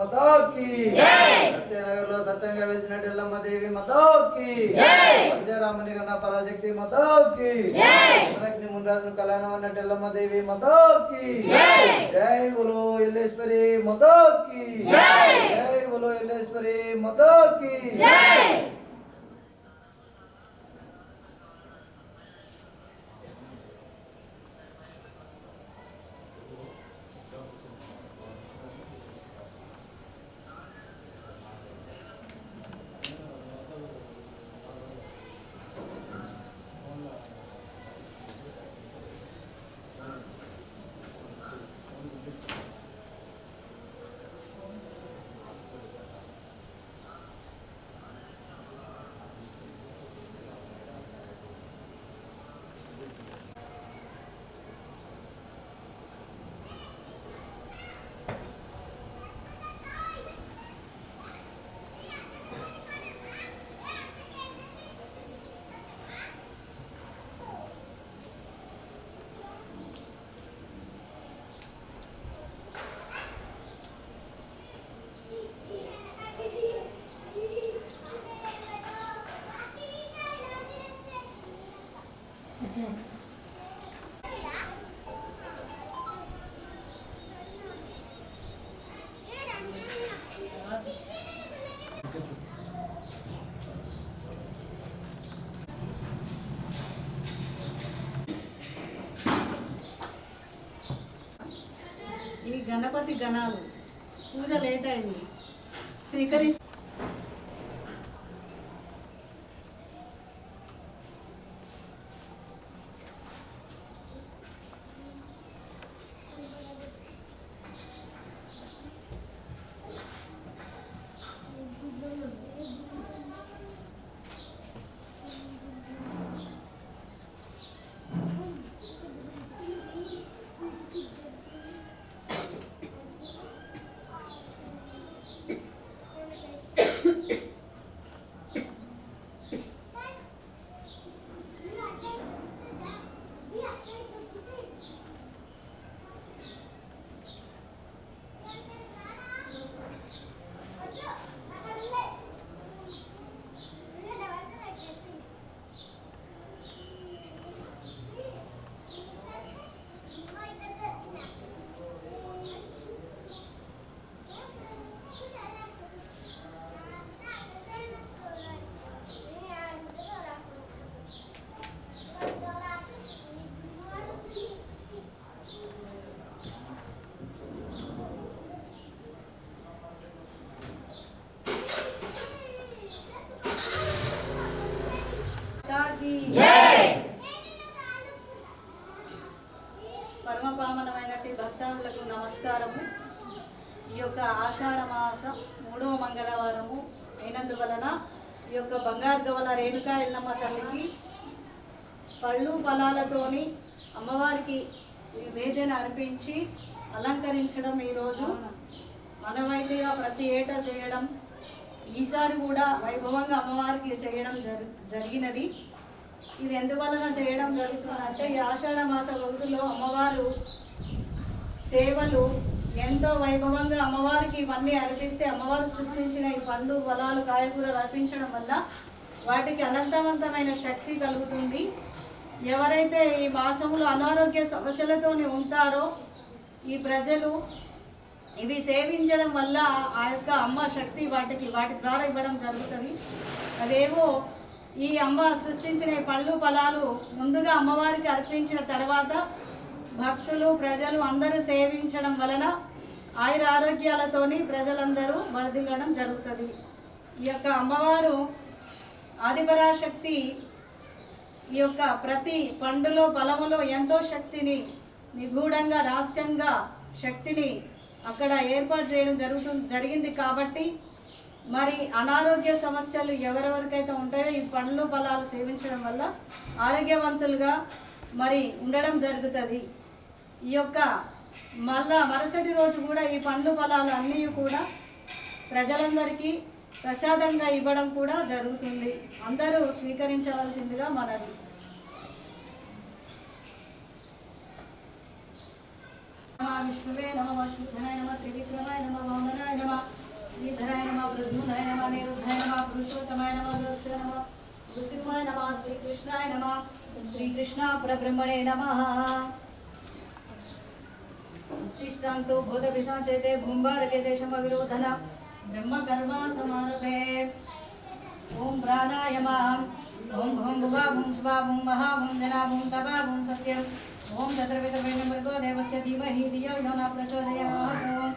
మాతాకి సత్యనగర్లో సత్యంగా వెలిసినట్టు ఎల్లమ్మ దేవి మాతాకి విజయరాముని కన్నా పరాశక్తి మాతాకి అగ్ని మున్రాజును కళ్యాణం అన్నట్టు ఎల్లమ్మ దేవి మాతాకి జై బోలో ఎల్లేశ్వరి మాతాకి జై బోలో ఎల్లేశ్వరి మాతాకి ఈ గణపతి గణాలు పూజ లేట్ అయింది స్వీకరిస్తే పరమపావనమైనటువంటి భక్తాదులకు నమస్కారము. ఈ యొక్క ఆషాఢ మాస 3వ మంగళవారము అయినందువలన ఈ యొక్క బంగారు గవల రేణుకా ఎల్లమ్మ తల్లికి పళ్ళు ఫలాలతోని అమ్మవారికి నివేదన అర్పించి అలంకరించడం ఈరోజు మనమైతేగా ప్రతి ఏటా చేయడం, ఈసారి కూడా వైభవంగా అమ్మవారికి చేయడం జరిగినది. ఇది ఎందువలన చేయడం జరుగుతుందంటే ఈ ఆషాఢ మాస రోజుల్లో అమ్మవారు సేవలు ఎంతో వైభవంగా అమ్మవారికి ఇవన్నీ అర్పిస్తే అమ్మవారు సృష్టించిన ఈ పండ్లు ఫలాలు కాయగూరలు అర్పించడం వల్ల వాటికి అనంతవంతమైన శక్తి కలుగుతుంది. ఎవరైతే ఈ మాసంలో అనారోగ్య సమస్యలతోనే ఉంటారో ఈ ప్రజలు ఇవి సేవించడం వల్ల ఆ యొక్క అమ్మ శక్తి వాటి ద్వారా ఇవ్వడం జరుగుతుంది. అవేవో ఈ అమ్మ సృష్టించిన పళ్ళు ఫలాలు ముందుగా అమ్మవారికి అర్పించిన తర్వాత భక్తులు ప్రజలు అందరూ సేవించడం వలన ఆయుర ఆరోగ్యాలతోని ప్రజలందరూ వర్ధిల్లడం జరుగుతుంది. ఈ యొక్క అమ్మవారు ఆదిపరాశక్తి ఈ యొక్క ప్రతి పండులో ఫలములో ఎంతో శక్తిని నిగూఢంగా రహస్యంగా శక్తిని అక్కడ ఏర్పాటు చేయడం జరిగింది. కాబట్టి మరి అనారోగ్య సమస్యలు ఎవరెవరికైతే ఉంటాయో ఈ పండ్లు ఫలాలు సేవించడం వల్ల ఆరోగ్యవంతులుగా మరి ఉండడం జరుగుతుంది. ఈ యొక్క మరుసటి రోజు కూడా ఈ పండ్లు ఫలాలు అన్నీ కూడా ప్రజలందరికీ ప్రసాదంగా ఇవ్వడం కూడా జరుగుతుంది. అందరూ స్వీకరించవలసిందిగా మనవి. विष्णुवे नमः शुद्धाय नमः त्रिविक्रमाय नमः वामनाय नमः श्रीधराय नमः वृद्धुनाय नमः निरुद्धाय नमः पुरुषोत्तमाय नमः दक्षाय नमः नृसिंहाय नमः श्रीकृष्णाय नमः श्रीकृष्ण परब्रह्मणे नमः तिष्ठन्तु भूतपिशाचेते भूम्बारके देशमविरोधन ब्रह्मकर्म समारभे ओम प्राणायामः ओम भूम भुवा भूम शुभा भूम महा भूम जना भूम तपा भूम सत्यम ओम चतुर्वेदवेदमर्गो देवस्य धीमहि धियो यो न प्रचोदयात् ओम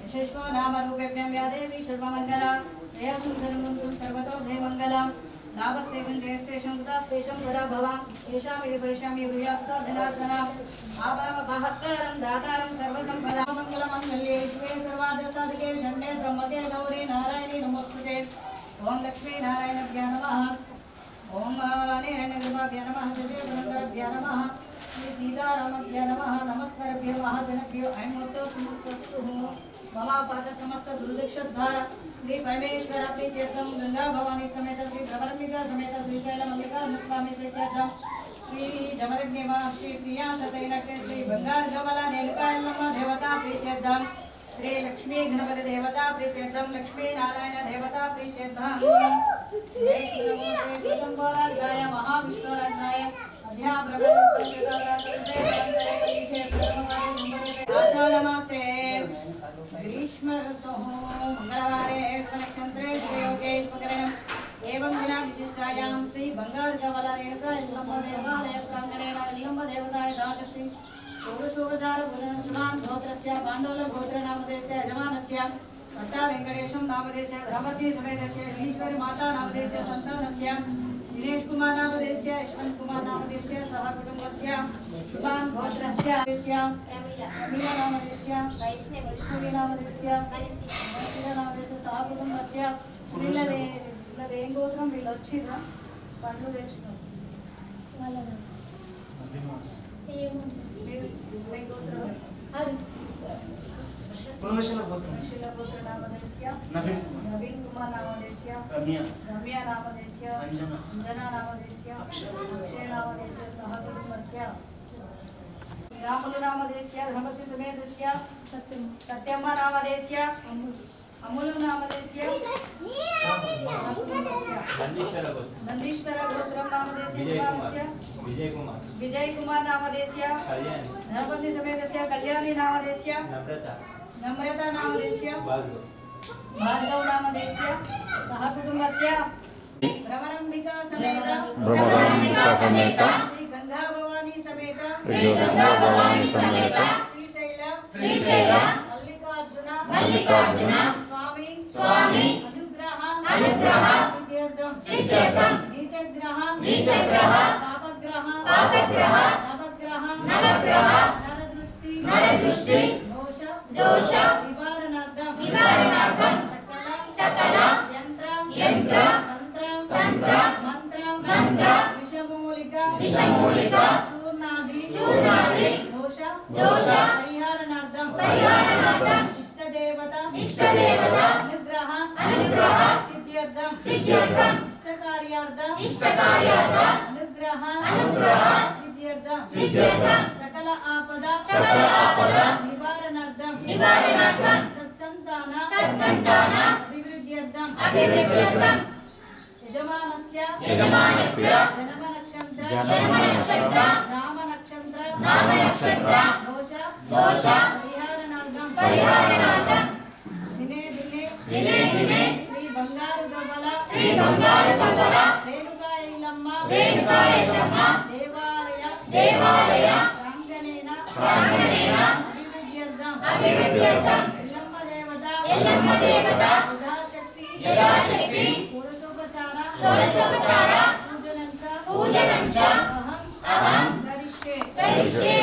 विशेषो नाम रूपेभ्यं या देवी सर्वमङ्गला जयशुं सर्वं सर्वतो जयमङ्गलम् नामस्तेषं जयस्तेषं कृतास्तेषं वरा भवां येषामिति परिश्यामि गृह्यास्ता धनार्दनाम् आवामपहत्कारं दातारं सर्वसम्पदां मङ्गलमङ्गल्ये शिवे सर्वार्थसाधके शरण्ये त्र्यम्बके गौरी नारायणी नमोस्तुते ओम लक्ष्मी नारायणाभ्यां नमः ओम निरण्यगर्भाभ्यां नमः सदेवनन्दराभ्यां नमः श्री सीतारामाभ्यां नमः नमस्काराभ्यो महाजनेभ्यो अयमुक्तो सुमुक्तस्तु मम पाद समस्त दुर्दक्षोद्धार श्री परमेश्वर प्रीत्यर्थं गंगा भवानी समेत श्री प्रवरम्बिका समेत श्रीशैल मल्लिकार्जुन स्वामी प्रीत्यर्थं श्री जमदग्निमा श्री प्रिया सतैनटे श्री बंगारगमला रेणुकायल्लम्म देवता प्रीत्यर्थं श्री लक्ष्मी गणपति देवता प्रीत्यर्थं लक्ष्मी नारायण देवता प्रीत्यर्थं जय श्री नमो देव शंभोराज्ञाय महाविष्णुराज्ञाय आषाढ़ मासे ग्रीष्म ऋतुः मंगलवारे नक्षत्रे योगे उपकरणम् एवं दिना विशिष्टायां श्री बंगारगमला रेणुका यल्लम्म देवालय प्रांगणेन यल्लम्म देवताय दाशक्ति षोडशोपचार भोजन सुमान् गोत्रस्य पाण्डवल गोत्र नामधेयस्य यजमानस्य भट्टा वेंकटेशं नामधेयस्य धर्मपत्नी समेतस्य ईश्वरी माता नामधेयस्य संतानस्य दिनेश कुमार नामधेयस्य यशवंत कुमार नामधेयस्य सह कुटुंबस्य सुमान् गोत्रस्य रमीला नामधेयस्य वैष्णवी नामधेयस्य वैष्णवी नामधेयस्य सह कुटुंबस्य వీళ్ళదే ఏం గోత్రం వీళ్ళు వచ్చిర్రా పండ్లు తెచ్చుకున్నారు नवीन कुमार नामधेयस्य रम्या नामधेयस्य अंजना नामधेयस्य अक्षय नामधेयस्य सह कुटुंबस्य रामुलु नामधेयस्य धर्मपत्नी समेतस्य सत्यम्मा नामधेयस्य अमूल नामधेयस्य नंदीश्वर गोत्रं नामधेयस्य विजय कुमार नामधेयस्य धर्मपत्नी समेतस्य कल्याणी नामधेयस्य नम्रता नामधेयस्य भार्गव नामधेयस्य सह कुटुंबस्य भ्रमरंबिका समेत श्री गंगा भवानी समेत श्रीशैल मल्लिकार्जुन स्वामी अनुग्रह सिद्ध्यर्थं नीचग्रह पापग्रह नवग्रह नरदृष्टि दोष निवारणार्थं सकल यंत्र तंत्र मंत्र विषमूलिका चूर्णादि दोष परिहारणार्थं इष्टदेवता अनुग्रह सिद्ध्यर्थं इष्टकार्यार्थं अनुग्रह सिद्ध्यर्थं सकल आपदा निवारणार्थं सत्संतान अभिवृद्ध्यर्थं यजमानस्य जन्म नक्षत्र नाम नक्षत्र दोष परिहारणार्थं दिने श्री बंगारगमला रेणुका यल्लम्म देवालय प्रांगणेन अभिवृद्ध्यर्थं यल्लम्म देवता यथाशक्ति षोडशोपचार पूजनं च अहं करिष्ये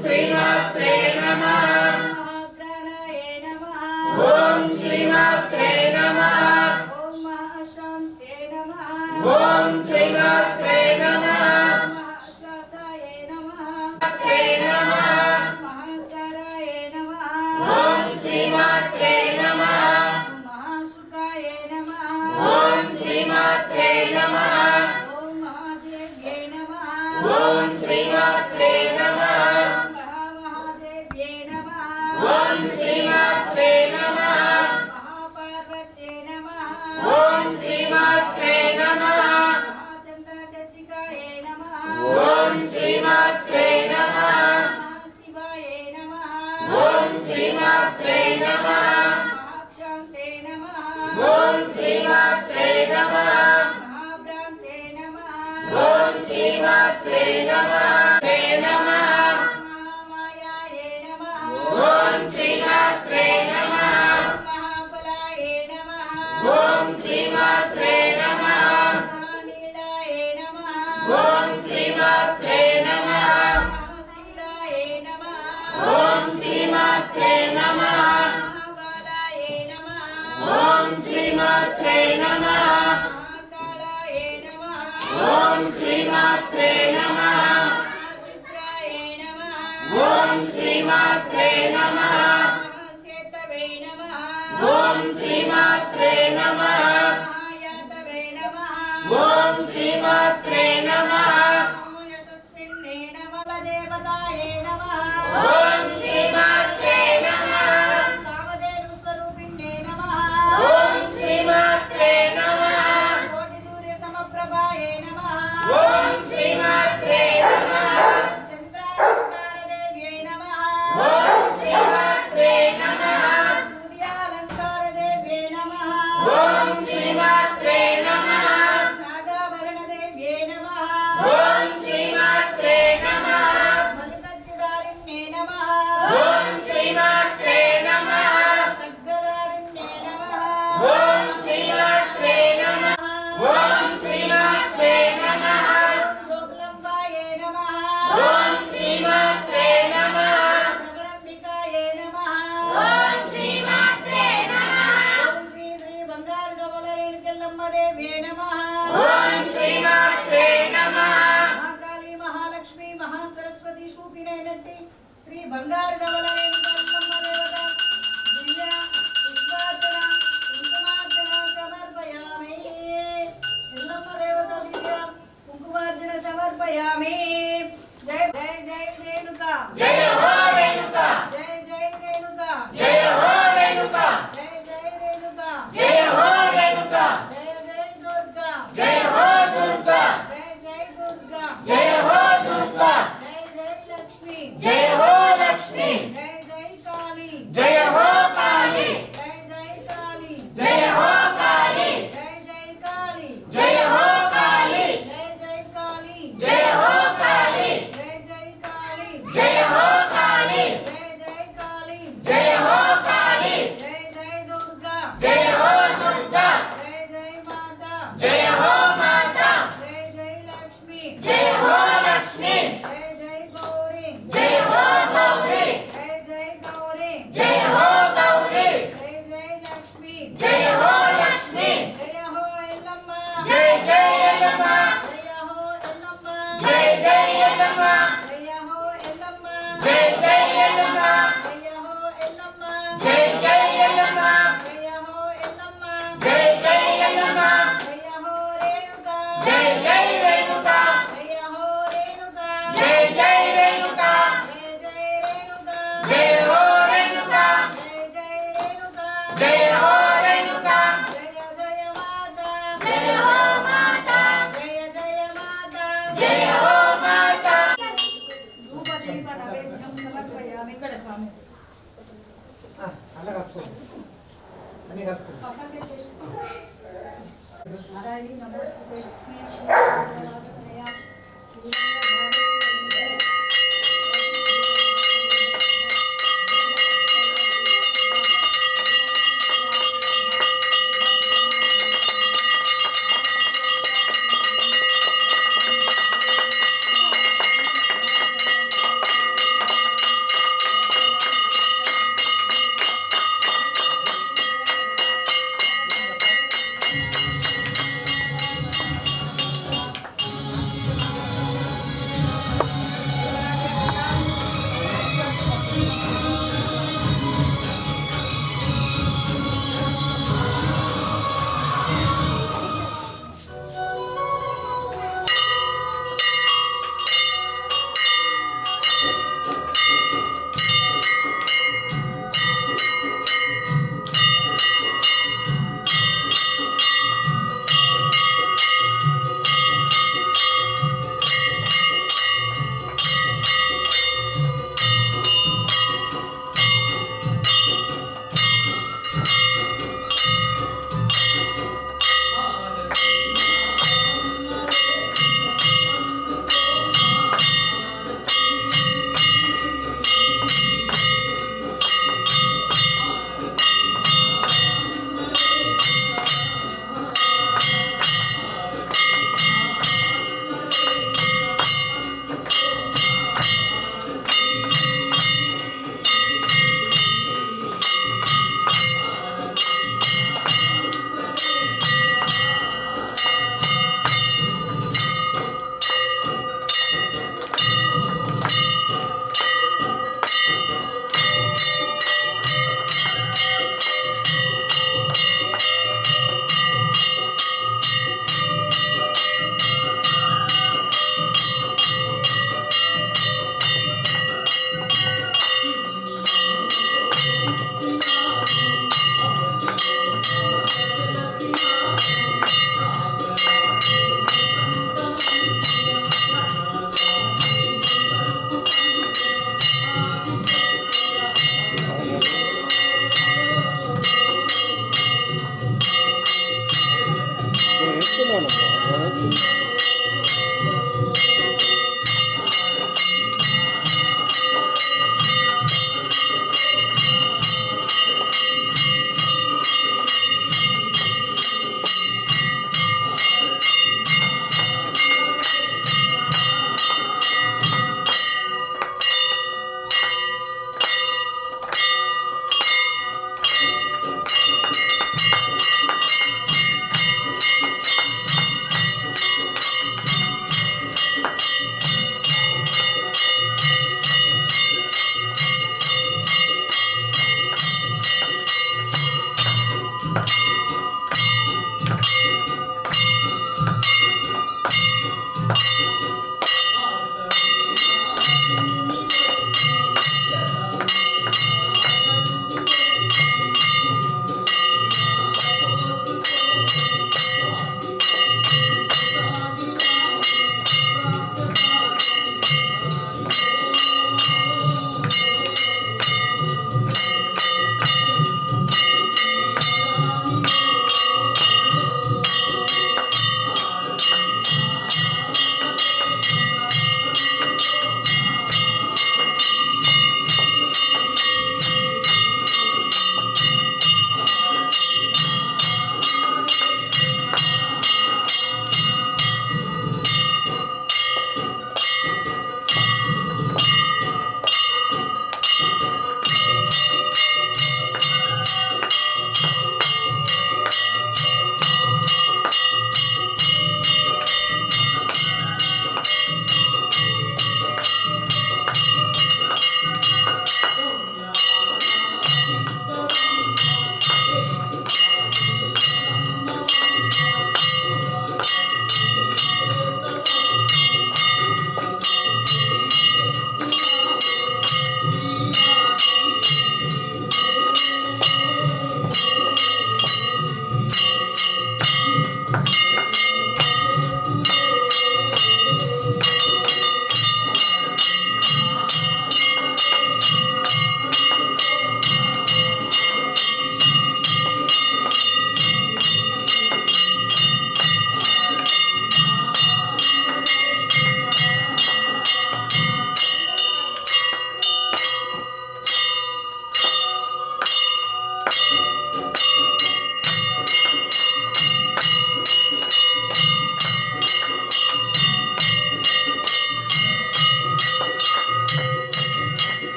శ్రీమాత్రే నమః. మహాప్రాణాయ నమః. ఓం శ్రీమాత్రే నమః. ఓం మహాశాంతే నమః. ఓం శ్రీమాత్రే నమః. మహాశ్వాసాయ నమః. శ్రీమాత్రే నమః. మహాసారాయ నమః. ఓం శ్రీమాత్రే నమః. మహాశుకాయ నమః. ఓం శ్రీమాత్రే నమః. ఓం మహాదేవ్యై నమః. ఓం శ్రీమాత్రే నమః. మహామహాదేవ్యై నమః. ఓం శ్రీమాత్రే నమః. మహాపార్వత్యై నమః. ఓం శ్రీమాత్రే నమః. మహాచంద్రచర్చికాయ నమః. ఓం శ్రీమాత్రే నమః. మహాశివాయ నమః. ఓం శ్రీమాత్రే నమః. మహాక్షాంతే నమః. ఓం శ్రీమాత్రే నమః. మహాభ్రాంతే నమః. ఓం శ్రీమాత్రే నమః. మహామాయాయ నమః. ఓం శ్రీమాత్రే నమః. మహాబలాయ నమః. ఓం శ్రీమాత్రే నమః. మహానీలాయ నమః. ఓం శ్రీమాత్రే నమః. మహాశీలాయ నమః. ఓం శ్రీమాత్రే నమః. మహాబాలాయ నమః. ఓం శ్రీమాత్రే నమః. మహాకాళాయ నమః. ఓం శ్రీమాత్రే నమః. మహాచిత్రాయ నమః. ఓం శ్రీమాత్రే నమః. మహాసేతవే నమః. ఓం శ్రీమాత్రే నమః. మహాయాతవే నమః. ఓం శ్రీమాత్రే నమః. యశస్విన్నే నమః. దేవతాయ నమః. ఓం శ్రీమాత్రే నమః. కామధేను స్వరూపిణ్యే నమః. ఓం శ్రీమాత్రే నమః. కోటి సూర్య సమప్రభాయ నమః. ఓం శ్రీమాత్రే నమః. చంద్రాలంకారదేవ్యై నమః. ఓం శ్రీమాత్రే నమః. సూర్యాలంకారదేవ్యై నమః. ఓం శ్రీమాత్రే నమః. నాగాభరణదేవ్యై నమః. ఓం శ్రీమాత్రే నమః. మలికద్యుదారిణ్యే నమః. ఓం శ్రీమాత్రే నమః. ఖడ్గదారిణ్యే నమః. ఓం శ్రీమాత్రే నమః. ఓం శ్రీమాత్రే నమః. లోకలంబాయే నమః. ఓం శ్రీమాత్రే నమః. ప్రవరంబికాయే నమః. ఓం శ్రీమాత్రే నమః. ఓం శ్రీ శ్రీ బంగారు గమల రేణుకెల్లమ్మదేవ్యే నమః. ఓం శ్రీమాత్రే నమః. మహాకాళి మహాలక్ష్మి మహాసరస్వతి శూపినైనట్టి శ్రీ బంగారు గమల రేణుకెల్లమ్మ దేవత దివ్య పుష్పార్చన కుంకుమార్చన సమర్పయామి. ఎల్లమ్మ దేవత దివ్య కుంకుమార్చన సమర్పయామి. జై జై జై రేణుక. జయ హో రేణుక. జై జై రేణుక. జయ హో రేణుక. జై జై రేణుక. జయ హో రేణుక. జయ జై దుర్గా. జయ హో దుర్గా. జై జై దుర్గా. జయ హో దుర్గా. జై జై లక్ష్మి. జయ హో లక్ష్మి. జై జై కాళీ. జయ హో కాళీ. జై జై కాళీ. జయ హో కాళీ. జై జై కాళీ. జయ హో కాళీ. జై జై కాళీ. జయ హో కాళీ. జై జై కాళీ. జయ హో కాళీ. జై జై కాళీ. జయ హో కాళీ. జై జై దుర్గా. జయ హో దుర్గా. జై జై మాతా. జయ హో మాతా. జై జై లక్ష్మి. జయ హో లక్ష్మి. జై జై గౌరీ. జయ హో గౌరీ. జై జై గౌరీ. జయ హో గౌరీ. జై జై లక్ష్మి. జయ హో లక్ష్మి. జయ హో ఎల్లమ్మ. జయ జయ ఎల్లమ్మ. జయ హో ఎల్లమ్మ. జయ జయ ఎల్లమ్మ. జయ హో ఎల్లమ్మ. జయ జయ ఎల్లమ్మ. జయ హో ఎల్లమ్మ. జయ జయ ఎల్లమ్మ. జయ హో ఎల్లమ్మ. జయ జయ ఎల్లమ్మ. జయ హో రేణుక. జయ జయ రేణుక. జయ హో రేణుక. జయ జయ రేణుక. జయ జయ రేణుక. జయ హో రేణుక. జయ జయ రేణుక. జయ హో రేణుక. జయ జయ మాతా. జయ హో మాతా. జయ జయ మాతా. జయ హో మాతా. ధూప దీప నైవేద్యం సమర్పయామి. ఇక్కడ స్వామి